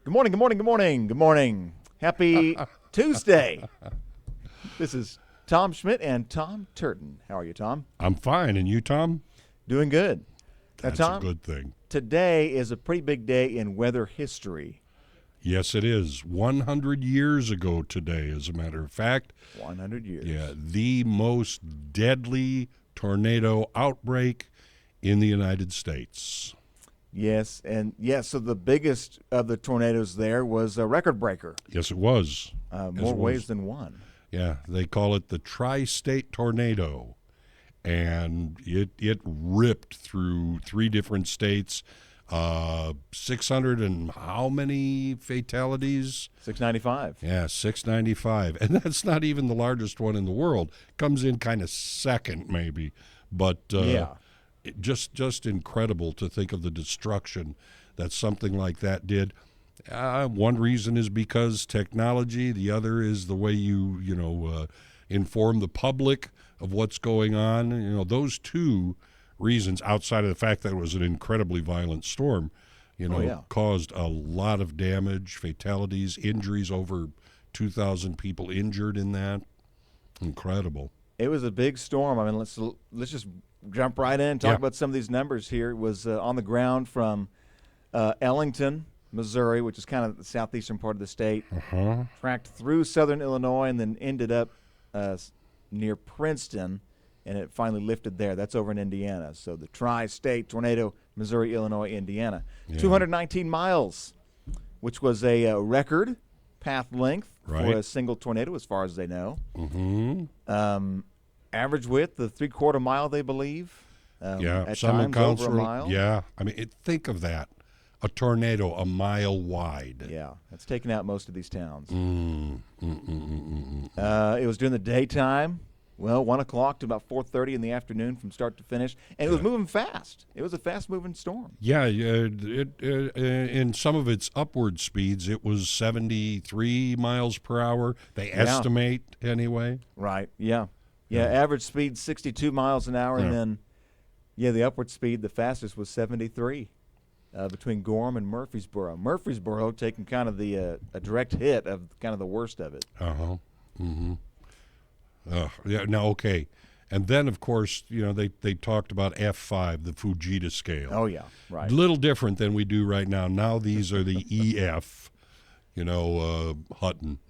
Good morning, good morning, good morning, good morning. Happy Tuesday. This is Tom Schmidt and Tom Turton. How are you, Tom? I'm fine. And you, Tom? Doing good. That's now, Tom, a good thing. Today is a pretty big day in weather history. Yes, it is. 100 years ago today, as a matter of fact. 100 years. Yeah, the most deadly tornado outbreak in the United States. Yes, and yes, so the biggest of the tornadoes there was a record breaker. Yes, it was. More ways than one. Yeah, they call it the Tri-State Tornado. And it ripped through 3 different states. 600 and how many fatalities? 695. Yeah, 695. And that's not even the largest one in the world. Comes in kind of second, maybe. But just incredible to think of the destruction that something like that did. One reason is because technology. The other is the way you inform the public of what's going on. Those two reasons, outside of the fact that it was an incredibly violent storm, caused a lot of damage, fatalities, injuries, over 2,000 people injured in that. Incredible. It was a big storm. I mean, let's just jump right in and talk about some of these numbers here. It was on the ground from Ellington, Missouri, which is kind of the southeastern part of the state, tracked through southern Illinois, and then ended up near Princeton, and it finally lifted there. That's over in Indiana. So the Tri-State Tornado, Missouri, Illinois, Indiana. 219 miles, which was a record path length for a single tornado as far as they know. Average width, the 3/4 mile, they believe. At some times accounts over a mile. Yeah, I mean, think of that. A tornado a mile wide. Yeah, that's taken out most of these towns. It was during the daytime. Well, 1 o'clock to about 4:30 in the afternoon from start to finish. And it was moving fast. It was a fast-moving storm. Yeah, in some of its upward speeds, it was 73 miles per hour. They estimate, anyway. Right, yeah. Average speed 62 miles an hour, and then, the upward speed, the fastest was 73 between Gorham and Murfreesboro. Murfreesboro taking kind of a direct hit of kind of the worst of it. Okay. And then, of course, they talked about F5, the Fujita scale. Oh, yeah, right. A little different than we do right now. Now these are the EF, Hutton,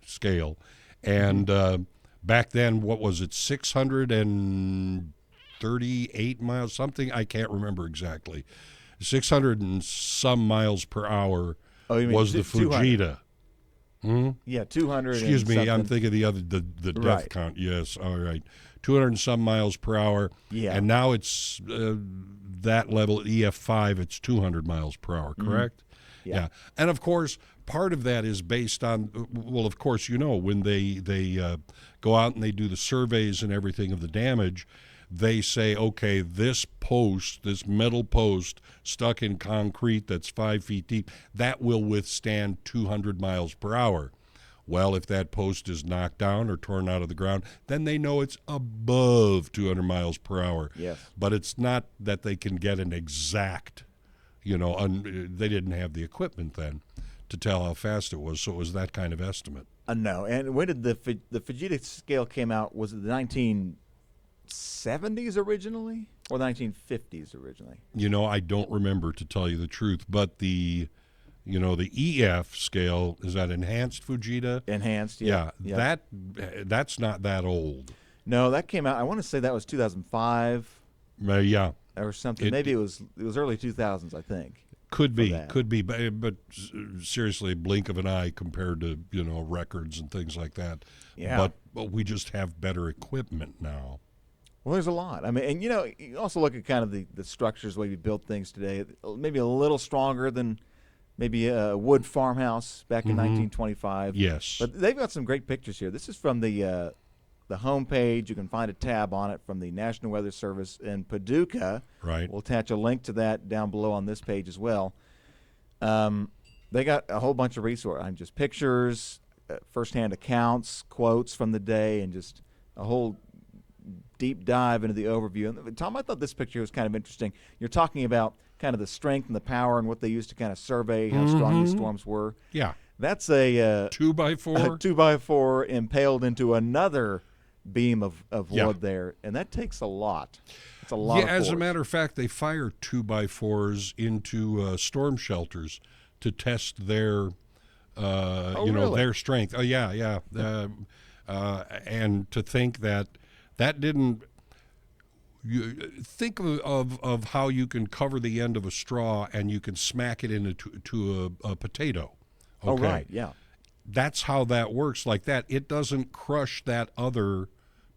scale. And back then, what was it, 638 miles, something? I can't remember exactly. 600 and some miles per hour was the Fujita. 200. Excuse me, something. I'm thinking the death count. Yes, all right. 200 and some miles per hour. Yeah. And now it's that level, EF5, it's 200 miles per hour, correct? Yeah. And, of course, part of that is based on, well, of course, when they go out and they do the surveys and everything of the damage, they say, okay, this metal post stuck in concrete that's 5 feet deep, that will withstand 200 miles per hour. Well, if that post is knocked down or torn out of the ground, then they know it's above 200 miles per hour. Yes. But it's not that they can get an exact, they didn't have the equipment then to tell how fast it was, so it was that kind of estimate. No. And when did the Fujita scale came out? Was it the 1970s originally or the 1950s originally? I don't remember, to tell you the truth, but the EF scale, is that enhanced Fujita? Enhanced, yeah. That's not that old. No, that came out, I want to say that was 2005. Yeah. Or something. Maybe it was early 2000s, I think. Could be, but seriously, blink of an eye compared to, records and things like that. Yeah. But we just have better equipment now. Well, there's a lot. I mean, and you also look at kind of the structures, the way we build things today, maybe a little stronger than maybe a wood farmhouse back in 1925. Yes. But they've got some great pictures here. This is from the homepage. You can find a tab on it from the National Weather Service in Paducah. Right. We'll attach a link to that down below on this page as well. They got a whole bunch of resources, just pictures, firsthand accounts, quotes from the day, and just a whole deep dive into the overview. And Tom, I thought this picture was kind of interesting. You're talking about kind of the strength and the power and what they used to kind of survey how strong these storms were. Yeah. That's a 2x4? a 2x4 impaled into another beam of wood there, and that takes a lot. It's a lot of force. As a matter of fact, they fire 2x4s into storm shelters to test their, really? their strength. Oh, yeah. And to think that didn't. You think of how you can cover the end of a straw and you can smack it into a potato. Okay? Oh, right, yeah. That's how that works like that. It doesn't crush that other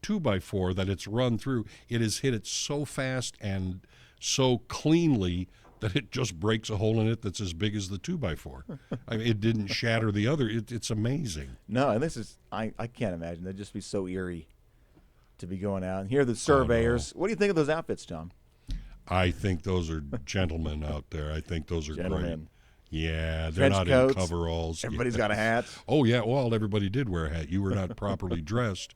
2x4 that it's run through. It has hit it so fast and so cleanly that it just breaks a hole in it that's as big as the 2x4. I mean, it didn't shatter the other. It's amazing. No, and this is, I can't imagine. That'd just be so eerie to be going out. And here are the surveyors. What do you think of those outfits, Tom? I think those are gentlemen out there. I think those are Gentlemen. great. Yeah, they're Trench not coats. in coveralls. Everybody's got a hat. Oh, yeah. Well, everybody did wear a hat. You were not properly dressed.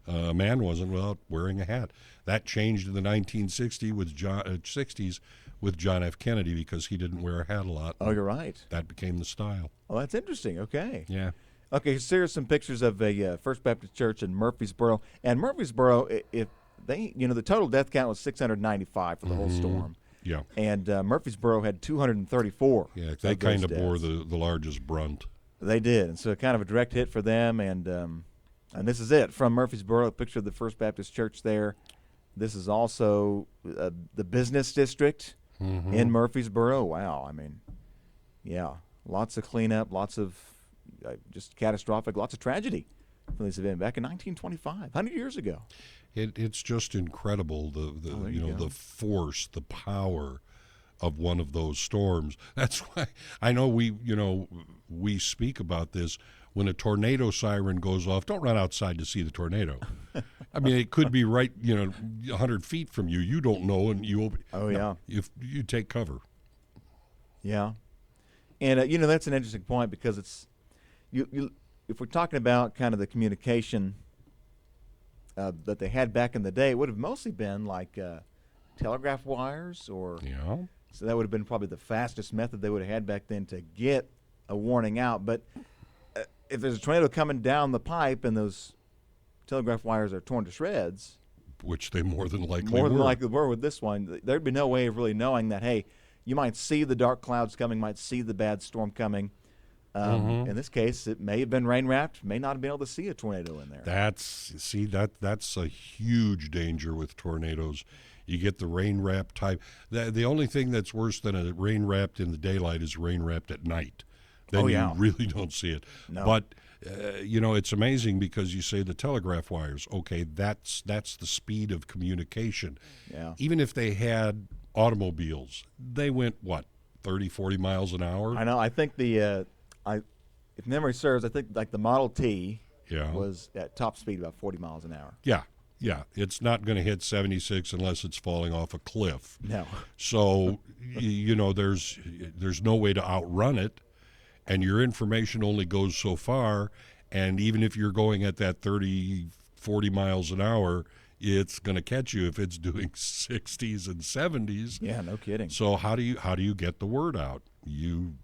A man wasn't without wearing a hat. That changed in the 1960s with John F. Kennedy because he didn't wear a hat a lot. Oh, you're right. That became the style. Oh, that's interesting. Okay. Yeah. Okay, so here's some pictures of a First Baptist Church in Murfreesboro. And Murfreesboro, if they, the total death count was 695 for the whole storm. Yeah. And Murfreesboro had 234. Yeah, they kind of bore the largest brunt. They did, and so kind of a direct hit for them. And this is it from Murfreesboro. A picture of the First Baptist Church there. This is also the business district in Murfreesboro. Wow, I mean, yeah, lots of cleanup, lots of just catastrophic, lots of tragedy from this event back in 1925, 100 years ago. It's just incredible the force, the power of one of those storms. That's why I know we speak about this. When a tornado siren goes off, don't run outside to see the tornado. I mean, it could be right 100 feet from you. You don't know, and you take cover. Yeah, and that's an interesting point because it's if we're talking about kind of the communication that they had back in the day, it would have mostly been like telegraph wires, or so that would have been probably the fastest method they would have had back then to get a warning out. But if there's a tornado coming down the pipe and those telegraph wires are torn to shreds, which they more than likely were with this one, there'd be no way of really knowing that, hey, you might see the dark clouds coming, might see the bad storm coming. In this case, it may have been rain wrapped, may not have been able to see a tornado in there. That's a huge danger with tornadoes. You get the rain wrapped type. The only thing that's worse than a rain wrapped in the daylight is rain wrapped at night. Then you really don't see it. No. But it's amazing because you say the telegraph wires. Okay, that's the speed of communication. Yeah. Even if they had automobiles, they went 30, 40 miles an hour. I know. I think if memory serves, I think like the Model T was at top speed about 40 miles an hour. Yeah, it's not going to hit 76 unless it's falling off a cliff. No. So, there's no way to outrun it, and your information only goes so far, and even if you're going at that 30, 40 miles an hour, it's going to catch you if it's doing 60s and 70s. Yeah, no kidding. So how do you get the word out? You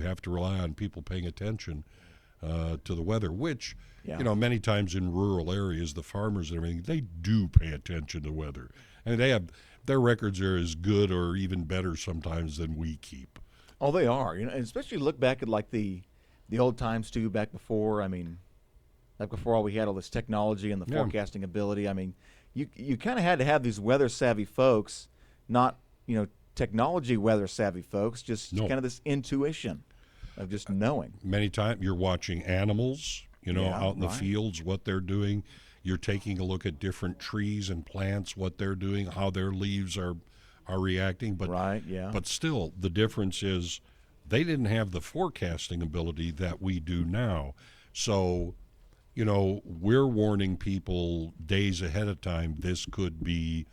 have to rely on people paying attention to the weather, which many times in rural areas, the farmers and everything, they do pay attention to weather, and they have their records are as good or even better sometimes than we keep. Oh, they are. And especially look back at like the old times too, back before. I mean, like before all we had all this technology and the forecasting ability. I mean, you kind of had to have these weather savvy folks, not technology weather savvy folks, just kind of this intuition of just knowing. Many times you're watching animals, out in the fields, what they're doing. You're taking a look at different trees and plants, what they're doing, how their leaves are reacting. But but still, the difference is they didn't have the forecasting ability that we do now. So, we're warning people days ahead of time, this could be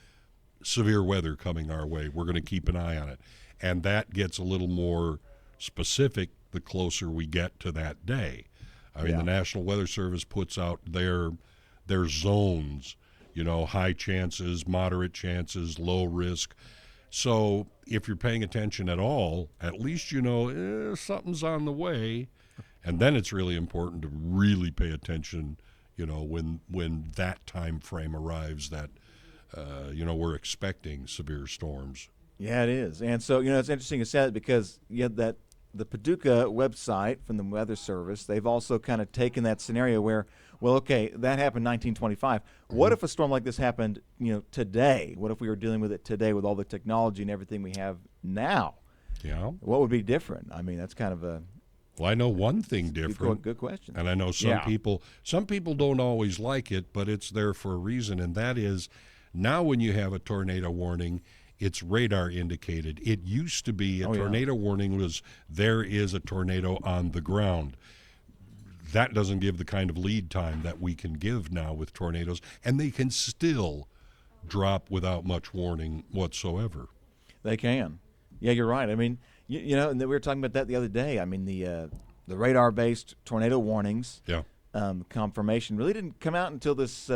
severe weather coming our way. We're going to keep an eye on it. And that gets a little more specific the closer we get to that day. I mean, the National Weather Service puts out their zones, high chances, moderate chances, low risk. So if you're paying attention at all, at least you know something's on the way. And then it's really important to really pay attention, when that time frame arrives that, we're expecting severe storms. Yeah, it is. And so, it's interesting you said it because you had the Paducah website from the Weather Service, they've also kind of taken that scenario where, well, okay, that happened in 1925. What if a storm like this happened, today? What if we were dealing with it today with all the technology and everything we have now? Yeah. What would be different? I mean, that's kind of a... Well, I know one thing different. Good question. And I know some people don't always like it, but it's there for a reason, and that is now when you have a tornado warning, it's radar indicated. It used to be a tornado warning was there is a tornado on the ground. That doesn't give the kind of lead time that we can give now with tornadoes, and they can still drop without much warning whatsoever. They can. Yeah, you're right. I mean, and we were talking about that the other day. I mean, the radar-based tornado warnings confirmation really didn't come out until this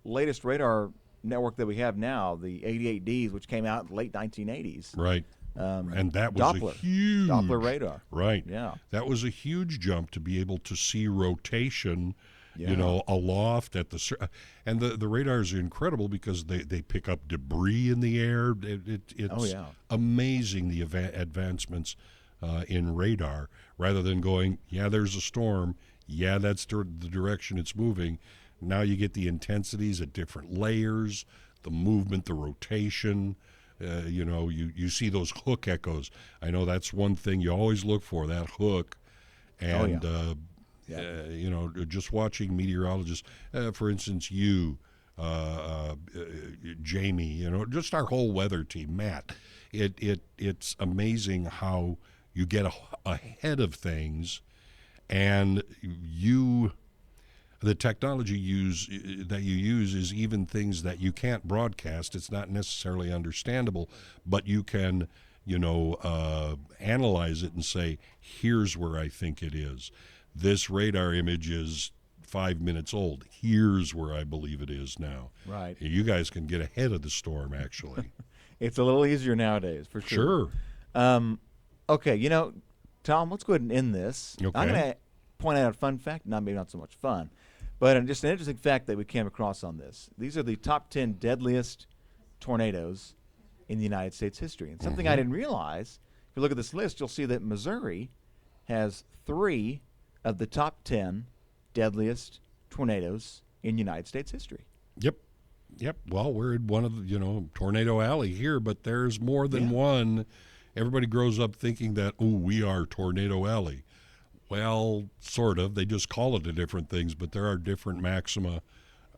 latest radar network that we have now, the 88Ds, which came out in the late 1980s. Right. And that was Doppler, a huge Doppler radar. Right. Yeah. That was a huge jump to be able to see rotation, aloft at the and the radars are incredible because they pick up debris in the air. It's amazing the advancements in radar rather than going, there's a storm. Yeah, that's the direction it's moving. Now you get the intensities at different layers, the movement, the rotation. You see those hook echoes. I know that's one thing you always look for, that hook. And, just watching meteorologists, for instance, Jamie, just our whole weather team, Matt, it's amazing how you get ahead of things and the technology that you use is even things that you can't broadcast. It's not necessarily understandable, but you can, analyze it and say, here's where I think it is. This radar image is 5 minutes old. Here's where I believe it is now. Right. You guys can get ahead of the storm, actually. It's a little easier nowadays, for sure. Sure. Okay, Tom, let's go ahead and end this. Okay. I'm going to point out a fun fact, maybe not so much fun, but just an interesting fact that we came across on this. These are the top 10 deadliest tornadoes in the United States history. And something I didn't realize, if you look at this list, you'll see that Missouri has 3 of the top 10 deadliest tornadoes in United States history. Yep. Well, we're in one of the, Tornado Alley here, but there's more than one. Everybody grows up thinking that, we are Tornado Alley. Well, sort of. They just call it different things, but there are different maxima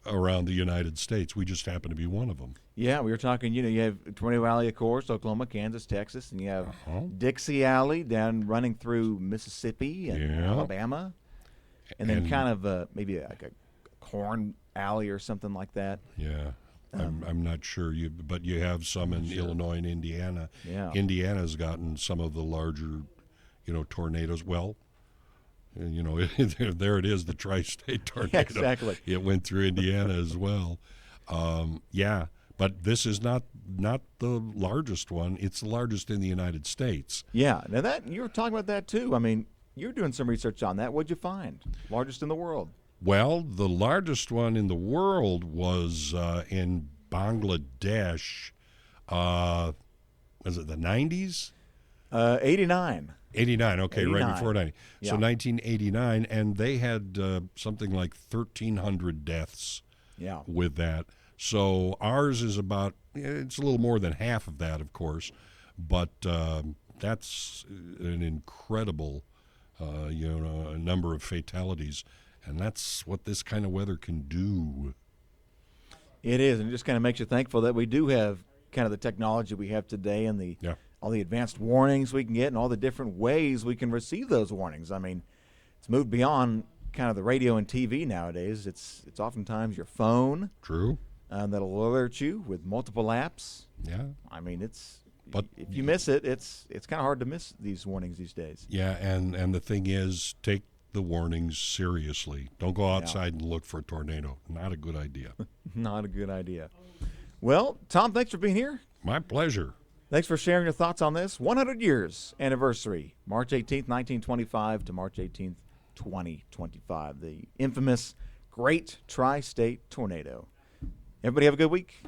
around the United States. We just happen to be one of them. Yeah, we were talking, you have Tornado Alley, of course, Oklahoma, Kansas, Texas, and you have Dixie Alley down running through Mississippi and Alabama, and then kind of maybe like a Corn Alley or something like that. Yeah. I'm not sure, but you have some in Illinois and Indiana. Yeah. Indiana's gotten some of the larger, tornadoes. Well, there it is, the tri-state tornado. Yeah, exactly. It went through Indiana as well. But this is not the largest one. It's the largest in the United States. Yeah. Now you were talking about that too. I mean, you were doing some research on that. What'd you find? Largest in the world? Well, the largest one in the world was in Bangladesh. Was it the 90s? 89. 89, okay, 89. right before 90. Yeah. So 1989, and they had something like 1,300 deaths with that. So ours is it's a little more than half of that, of course, but that's an incredible, number of fatalities, and that's what this kind of weather can do. It is, and it just kind of makes you thankful that we do have kind of the technology we have today and all the advanced warnings we can get and all the different ways we can receive those warnings. I mean, it's moved beyond kind of the radio and TV nowadays. It's oftentimes your phone. True. That'll alert you with multiple apps. Yeah. I mean, but if you miss it, it's kind of hard to miss these warnings these days. Yeah, and the thing is, take the warnings seriously. Don't go outside and look for a tornado. Not a good idea. Not a good idea. Well, Tom, thanks for being here. My pleasure. Thanks for sharing your thoughts on this 100 years anniversary, March 18th, 1925 to March 18th, 2025, the infamous Great Tri-State Tornado. Everybody have a good week.